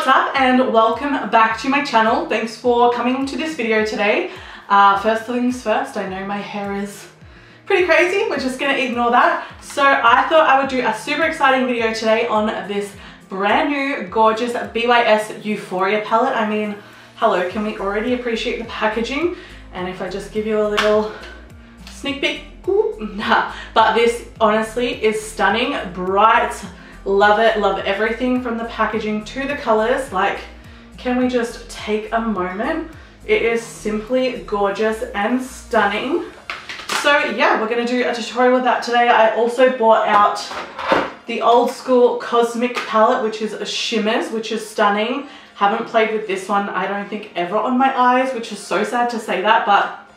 What's up and welcome back to my channel. Thanks for coming to this video today. First things first, I know my hair is pretty crazy. We're just gonna ignore that. So I thought I would do a super exciting video today on this brand new gorgeous BYS Euphoria palette. I mean, hello, can we already appreciate the packaging? And if I just give you a little sneak peek, nah. But this honestly is stunning, bright. Love it, love everything from the packaging to the colors. Like, can we just take a moment? It is simply gorgeous and stunning. So yeah, we're gonna do a tutorial with that today. I also bought out the old school Cosmic palette, which is a shimmers, which is stunning. Haven't played with this one, I don't think, ever on my eyes, which is so sad to say that, but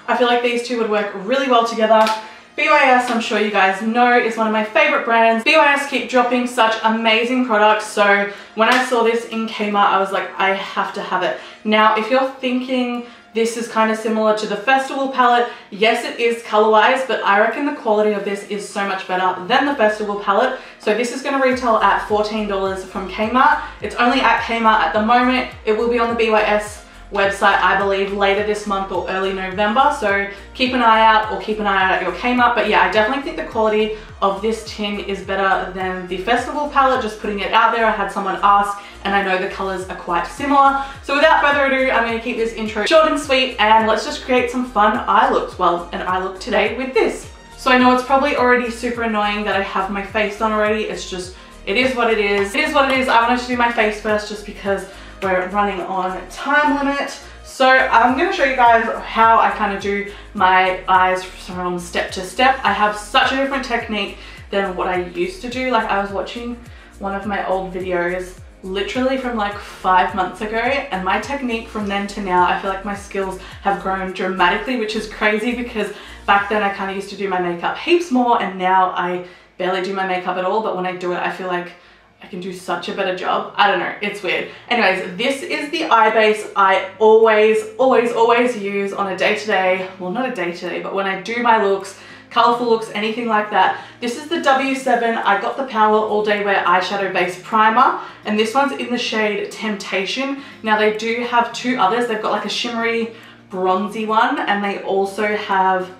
I feel like these two would work really well together. BYS, I'm sure you guys know, is one of my favorite brands. BYS keep dropping such amazing products, so when I saw this in Kmart, I was like, I have to have it. Now, if you're thinking this is kind of similar to the Festival palette, yes, it is color-wise, but I reckon the quality of this is so much better than the Festival palette. So this is going to retail at $14 from Kmart. It's only at Kmart at the moment. It will be on the BYS website, I believe, later this month or early November, so keep an eye out, or keep an eye out at your Kmart. But yeah, I definitely think the quality of this tin is better than the Festival palette. Just putting it out there, I had someone ask and I know the colors are quite similar. So without further ado, I'm going to keep this intro short and sweet and let's just create some fun eye looks. Well, an eye look today with this. So I know it's probably already super annoying that I have my face done already. It's just, it is what it is. It is what it is. I wanted to do my face first just because we're running on time limit. So I'm going to show you guys how I kind of do my eyes from step to step. I have such a different technique than what I used to do. Like, I was watching one of my old videos literally from like 5 months ago, and my technique from then to now, I feel like my skills have grown dramatically, which is crazy because back then I kind of used to do my makeup heaps more and now I barely do my makeup at all. But when I do it, I feel like I can do such a better job. I don't know, it's weird. Anyways, this is the eye base I always use on a day-to-day, well, not a day-to-day, but when I do my looks, colorful looks, anything like that. This is the W7 I Got the Power All Day Wear Eyeshadow Base Primer, and this one's in the shade Temptation. Now they do have two others. They've got like a shimmery bronzy one, and they also have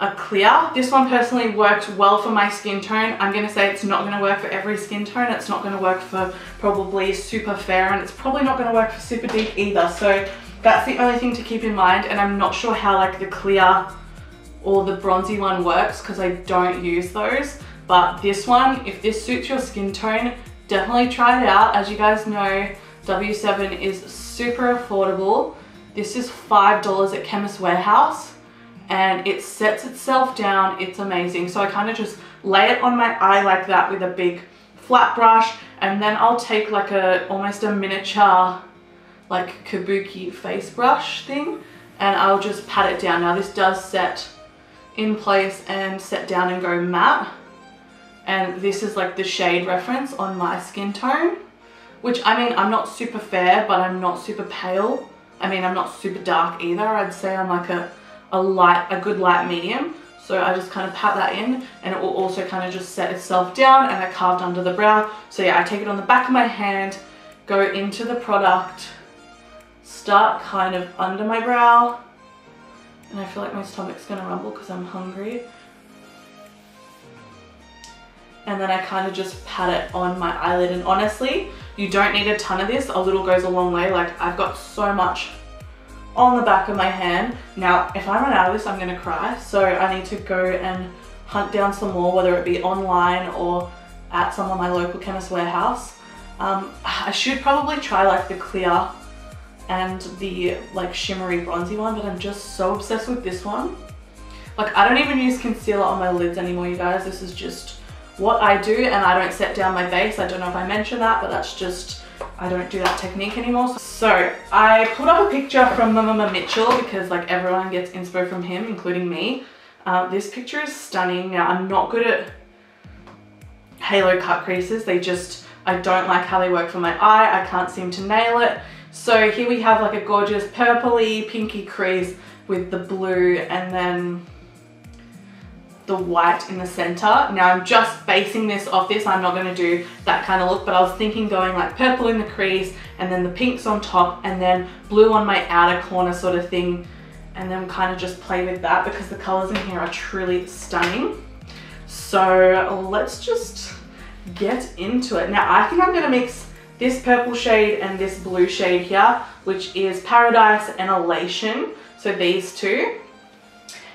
a clear. This one personally worked well for my skin tone. I'm gonna say it's not gonna work for every skin tone. It's not gonna work for probably super fair, and it's probably not gonna work for super deep either. So that's the only thing to keep in mind. And I'm not sure how like the clear or the bronzy one works because I don't use those. But this one, if this suits your skin tone, definitely try it out. As you guys know, W7 is super affordable. This is $5 at Chemist Warehouse, and it sets itself down. It's amazing. So I kind of just lay it on my eye like that with a big flat brush, and then I'll take like almost a miniature like kabuki face brush thing, and I'll just pat it down. Now this does set in place and set down and go matte, and this is like the shade reference on my skin tone, which, I mean, I'm not super fair, but I'm not super pale. I mean, I'm not super dark either. I'd say I'm like a good light medium. So I just kind of pat that in, and it will also kind of just set itself down, and I carved under the brow. So yeah, I take it on the back of my hand, go into the product, start kind of under my brow, and I feel like my stomach's gonna rumble because I'm hungry. And then I kind of just pat it on my eyelid, and honestly, you don't need a ton of this. A little goes a long way. Like, I've got so much on the back of my hand. Now, if I run out of this, I'm gonna cry. So I need to go and hunt down some more, whether it be online or at some of my local Chemist Warehouse. I should probably try like the clear and the like shimmery bronzy one, but I'm just so obsessed with this one. Like, I don't even use concealer on my lids anymore, you guys. This is just what I do, and I don't set down my base. I don't know if I mentioned that, but that's just, I don't do that technique anymore. So I put up a picture from Mama Mitchell because like everyone gets inspo from him, including me. This picture is stunning. Now, I'm not good at halo cut creases. I don't like how they work for my eye. I can't seem to nail it. So here we have like a gorgeous purpley, pinky crease with the blue, and then the white in the center. Now I'm just basing this off this. I'm not going to do that kind of look, but I was thinking going like purple in the crease and then the pinks on top and then blue on my outer corner sort of thing, and then kind of just play with that because the colors in here are truly stunning. So let's just get into it. Now I think I'm going to mix this purple shade and this blue shade here, which is Paradise and Elation. So these two.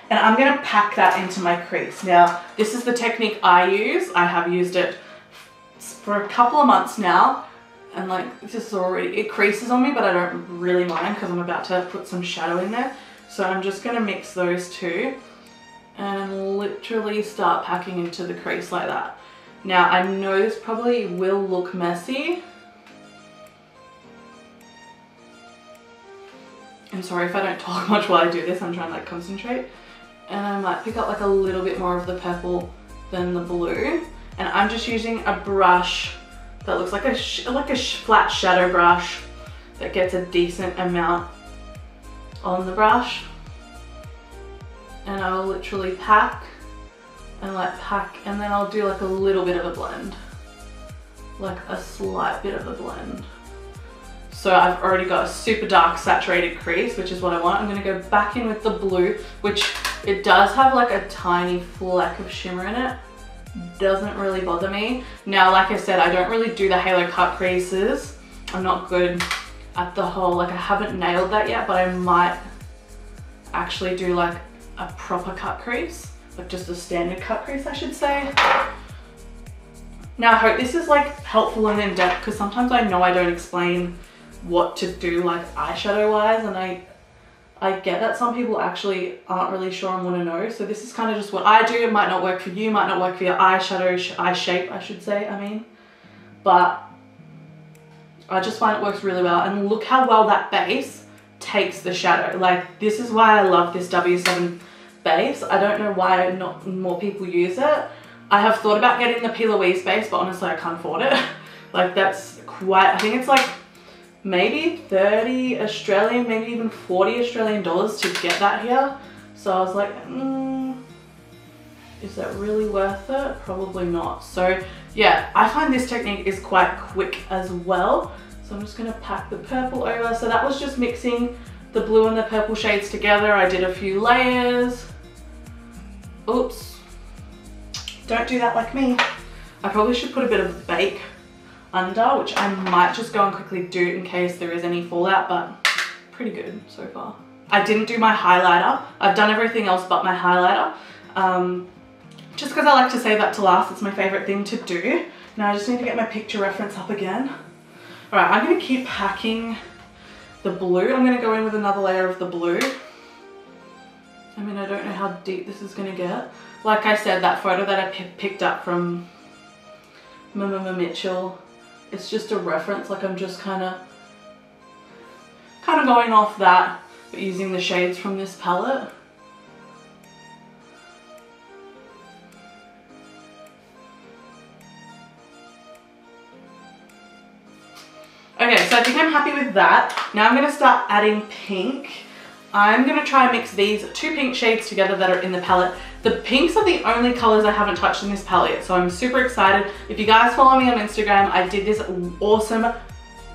And I'm going to pack that into my crease. Now, this is the technique I use. I have used it for a couple of months now. And like, this is already, it creases on me, but I don't really mind because I'm about to put some shadow in there. So I'm just going to mix those two and literally start packing into the crease like that. Now, I know this probably will look messy. I'm sorry if I don't talk much while I do this. I'm trying to like concentrate. And I might pick up like a little bit more of the purple than the blue. And I'm just using a brush that looks like a flat shadow brush that gets a decent amount on the brush. And I will literally pack and like pack, and then I'll do like a little bit of a blend. Like a slight bit of a blend. So I've already got a super dark saturated crease, which is what I want. I'm going to go back in with the blue, which it does have like a tiny fleck of shimmer in it. Doesn't really bother me. Now, like I said, I don't really do the halo cut creases. I'm not good at the whole, like I haven't nailed that yet, but I might actually do like a proper cut crease, like just a standard cut crease, I should say. Now, I hope this is like helpful and in depth because sometimes I know I don't explain what to do like eyeshadow wise, and I get that some people actually aren't really sure and want to know. So this is kind of just what I do. It might not work for you, might not work for your eyeshadow, eye shape I should say, but I just find it works really well. And look how well that base takes the shadow. Like, this is why I love this W7 base. I don't know why not more people use it. I have thought about getting the P. Louise base, but honestly I can't afford it. Like, that's quite, I think it's like maybe 30 Australian, maybe even 40 Australian dollars to get that here. So I was like, is that really worth it? Probably not. So yeah, I find this technique is quite quick as well. So I'm just gonna pack the purple over. So that was just mixing the blue and the purple shades together. I did a few layers. Oops, don't do that like me. I probably should put a bit of bake under, which I might just go and quickly do in case there is any fallout, but pretty good so far. I didn't do my highlighter. I've done everything else but my highlighter. Just because I like to save that to last. It's my favorite thing to do. Now I just need to get my picture reference up again. All right, I'm gonna keep packing the blue. I'm gonna go in with another layer of the blue. I mean, I don't know how deep this is gonna get. Like I said, that photo that I picked up from Mitchell, it's just a reference. Like, I'm just kind of going off that, but using the shades from this palette. Okay, so I think I'm happy with that. Now I'm going to start adding pink. I'm going to try and mix these two pink shades together that are in the palette. The pinks are the only colors I haven't touched in this palette yet, so I'm super excited. If you guys follow me on Instagram, I did this awesome,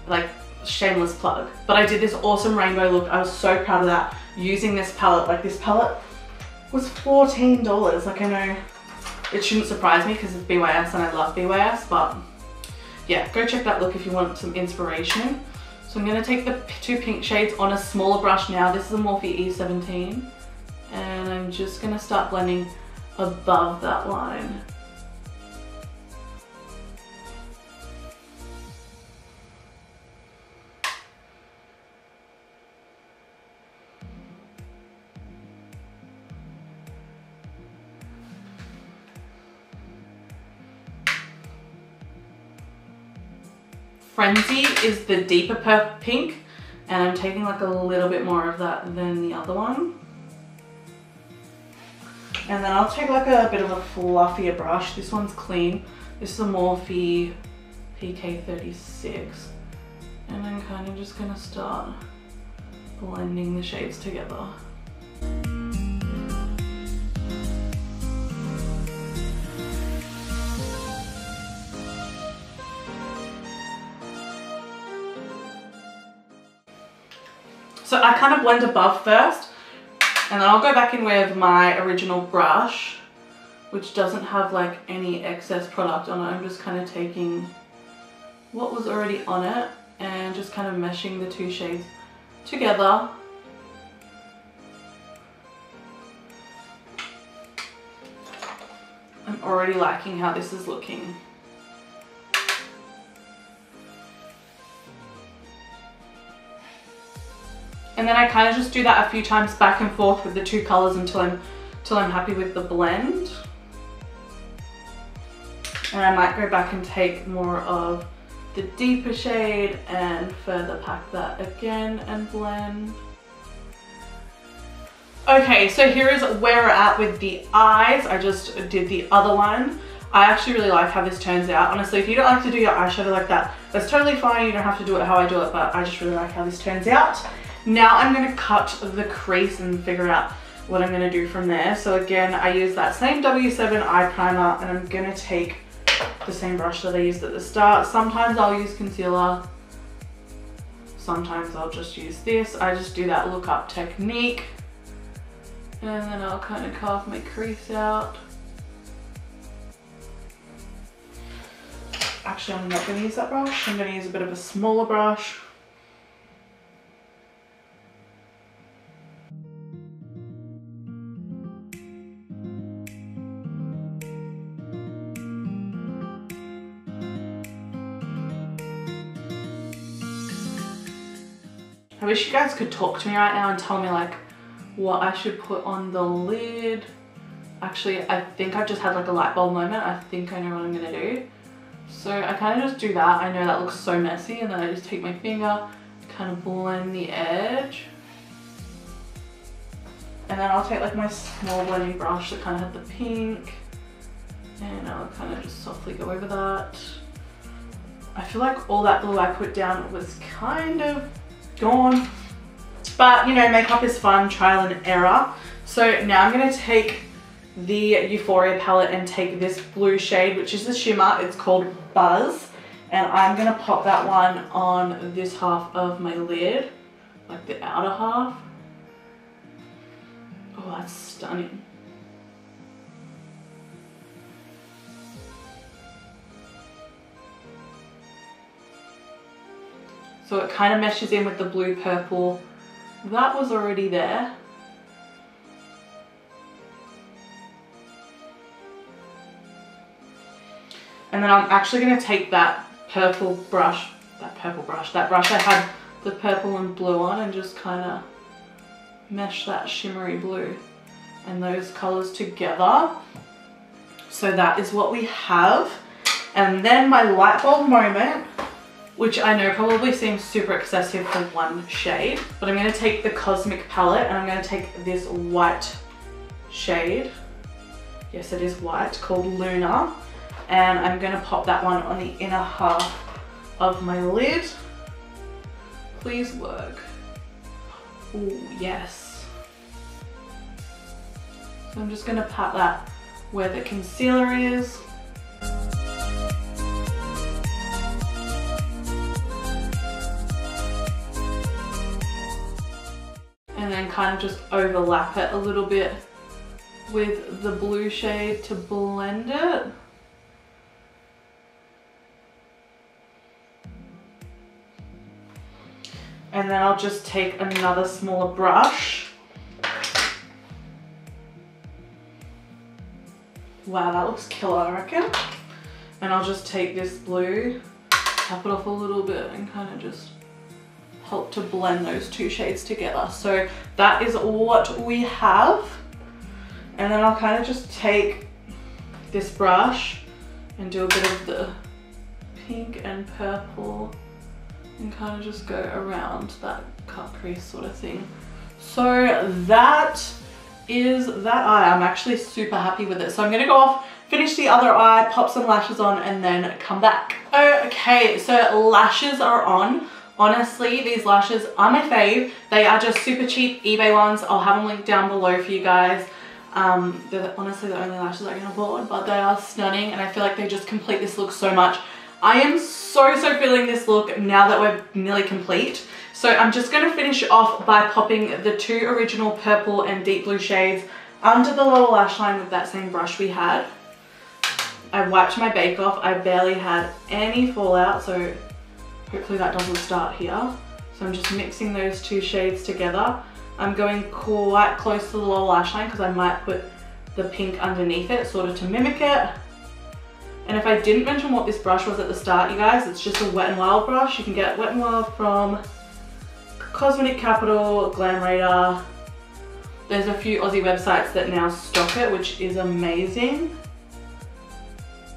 like, shameless plug, but I did this awesome rainbow look. I was so proud of that using this palette. Like, this palette was $14. Like, I know it shouldn't surprise me because it's BYS and I love BYS, but yeah, go check that look if you want some inspiration. So I'm going to take the two pink shades on a smaller brush now. This is a Morphe E17. And I'm just going to start blending above that line. Frenzy is the deeper pink, and I'm taking like a little bit more of that than the other one. And then I'll take like a bit of a fluffier brush. This one's clean. This is a Morphe PK36. And I'm kind of just gonna start blending the shades together. So I kind of blend above first, and then I'll go back in with my original brush, which doesn't have like any excess product on it. I'm just kind of taking what was already on it and just kind of meshing the two shades together. I'm already liking how this is looking. And then I kind of just do that a few times back and forth with the two colors until I'm happy with the blend. And I might go back and take more of the deeper shade and further pack that again and blend. Okay, so here is where we're at with the eyes. I just did the other one. I actually really like how this turns out. Honestly, if you don't like to do your eyeshadow like that, that's totally fine. You don't have to do it how I do it, but I just really like how this turns out. Now I'm gonna cut the crease and figure out what I'm gonna do from there. So again, I use that same W7 eye primer, and I'm gonna take the same brush that I used at the start. Sometimes I'll use concealer, sometimes I'll just use this. I just do that look up technique, and then I'll kind of carve my crease out. Actually, I'm not gonna use that brush. I'm gonna use a bit of a smaller brush. I wish you guys could talk to me right now and tell me like what I should put on the lid. Actually, I think I've just had like a light bulb moment. I think I know what I'm gonna do. So I kind of just do that. I know that looks so messy, and then I just take my finger, kind of blend the edge. And then I'll take like my small blending brush that kind of had the pink, and I'll kind of just softly go over that. I feel like all that glue I put down was kind of gone, but you know, makeup is fun, trial and error. So now I'm going to take the Euphoria palette and take this blue shade, which is the shimmer. It's called Buzz, and I'm going to pop that one on this half of my lid, like the outer half. Oh, that's stunning. So it kind of meshes in with the blue purple that was already there. And then I'm actually going to take that brush I had the purple and blue on, and just kind of mesh that shimmery blue and those colors together. So that is what we have. And then my light bulb moment, which I know probably seems super excessive for one shade, but I'm going to take the Cosmic palette and I'm going to take this white shade. Yes, it is white, called Luna. And I'm going to pop that one on the inner half of my lid. Please work. Oh, yes. So I'm just going to pat that where the concealer is. And then kind of just overlap it a little bit with the blue shade to blend it. And then I'll just take another smaller brush. Wow, that looks killer, I reckon. And I'll just take this blue, tap it off a little bit, and kind of just help to blend those two shades together. So that is what we have. And then I'll kind of just take this brush and do a bit of the pink and purple and kind of just go around that cut crease sort of thing. So that is that eye. I'm actually super happy with it. So I'm gonna go off, finish the other eye, pop some lashes on, and then come back. Okay, so lashes are on. Honestly, these lashes are my fave. They are just super cheap eBay ones. I'll have them linked down below for you guys. They're honestly the only lashes I can afford, but they are stunning, and I feel like they just complete this look so much. I am so feeling this look now that we're nearly complete. So I'm just going to finish off by popping the 2 original purple and deep blue shades under the lower lash line with that same brush we had. I wiped my bake off. I barely had any fallout, so hopefully that doesn't start here. So I'm just mixing those 2 shades together. I'm going quite close to the lower lash line because I might put the pink underneath it, sort of to mimic it. And if I didn't mention what this brush was at the start, you guys, it's just a Wet n Wild brush. You can get Wet n Wild from Cosmetic Capital, Glam Radar. There's a few Aussie websites that now stock it, which is amazing.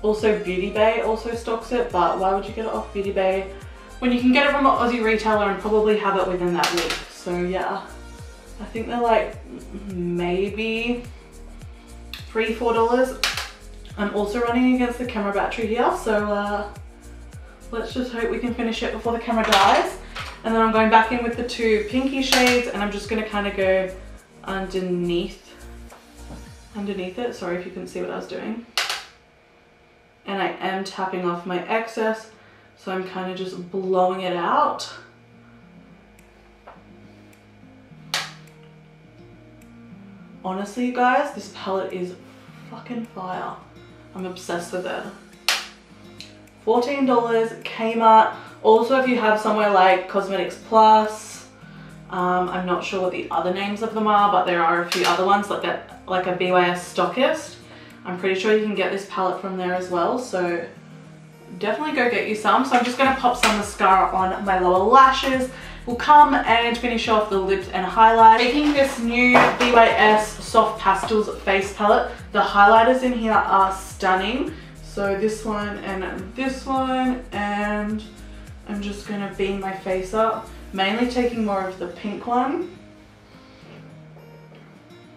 Also Beauty Bay also stocks it, but why would you get it off Beauty Bay when you can get it from an Aussie retailer and probably have it within that week? So yeah, I think they're like maybe $3, $4. I'm also running against the camera battery here, so let's just hope we can finish it before the camera dies. And then I'm going back in with the 2 pinky shades, and I'm just going to kind of go underneath it. Sorry if you couldn't see what I was doing. And I am tapping off my excess, so I'm kind of just blowing it out. Honestly, you guys, this palette is fucking fire. I'm obsessed with it. $14, Kmart. Also, if you have somewhere like Cosmetics Plus, I'm not sure what the other names of them are, but there are a few other ones like that, like a BYS Stockist. I'm pretty sure you can get this palette from there as well, so definitely go get you some. So I'm just going to pop some mascara on my lower lashes. We'll come and finish off the lips and highlight. Taking this new BYS Soft Pastels face palette. The highlighters in here are stunning. So this one, and I'm just going to beam my face up. Mainly taking more of the pink one.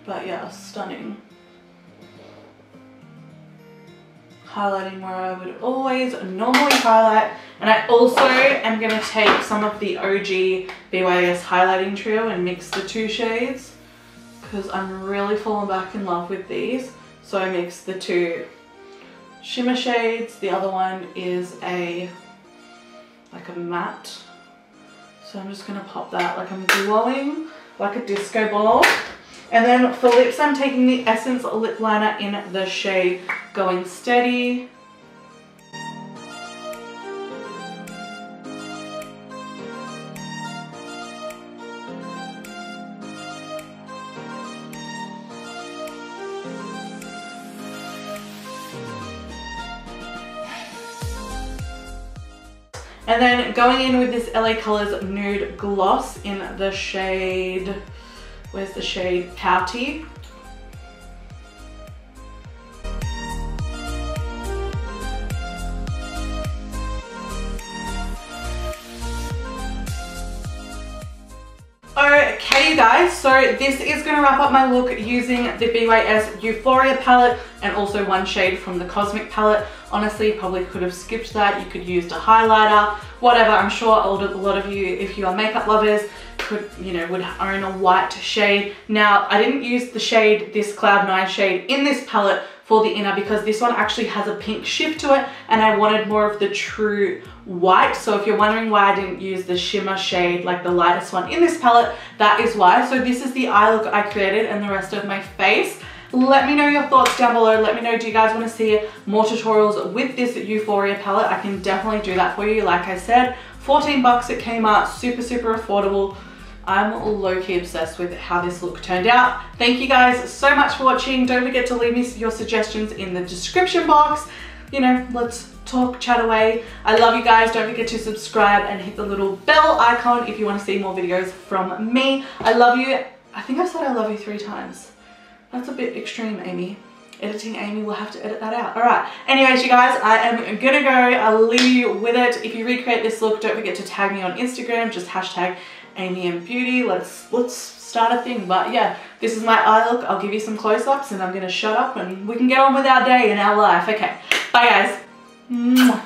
But yeah, stunning. Highlighting where I would always normally highlight, and I also am going to take some of the OG BYS highlighting trio and mix the 2 shades because I'm really falling back in love with these. So I mixed the 2 shimmer shades. The other one is like a matte, so I'm just going to pop that like I'm glowing like a disco ball. And then for lips, I'm taking the Essence lip liner in the shade Going Steady. And then going in with this LA Colors Nude Gloss in the shade, where's the shade? Pouty. Okay you guys, so this is going to wrap up my look using the BYS Euphoria palette and also 1 shade from the Cosmic palette. Honestly, you probably could have skipped that. You could use a highlighter, whatever. I'm sure a lot of you, if you are makeup lovers, could, you know, would own a white shade. Now, I didn't use the shade, this Cloud 9 shade in this palette for the inner because this one actually has a pink shift to it and I wanted more of the true white. So if you're wondering why I didn't use the shimmer shade, like the lightest one in this palette, that is why. So this is the eye look I created and the rest of my face. Let me know your thoughts down below. Let me know, do you guys want to see more tutorials with this Euphoria palette? I can definitely do that for you. Like I said, 14 bucks at Kmart, super, super affordable. I'm low-key obsessed with how this look turned out. Thank you guys so much for watching. Don't forget to leave me your suggestions in the description box. You know, let's talk, chat away. I love you guys. Don't forget to subscribe and hit the little bell icon if you want to see more videos from me. I love you. I think I've said I love you 3 times. That's a bit extreme, Amy. Editing Amy will have to edit that out. All right. Anyways, you guys, I am gonna go. I'll leave you with it. If you recreate this look, don't forget to tag me on Instagram. Just hashtag Amy and Beauty. let's start a thing. But yeah, this is my eye look. I'll give you some close-ups and I'm gonna shut up and we can get on with our day and our life. Okay, bye guys. Mwah.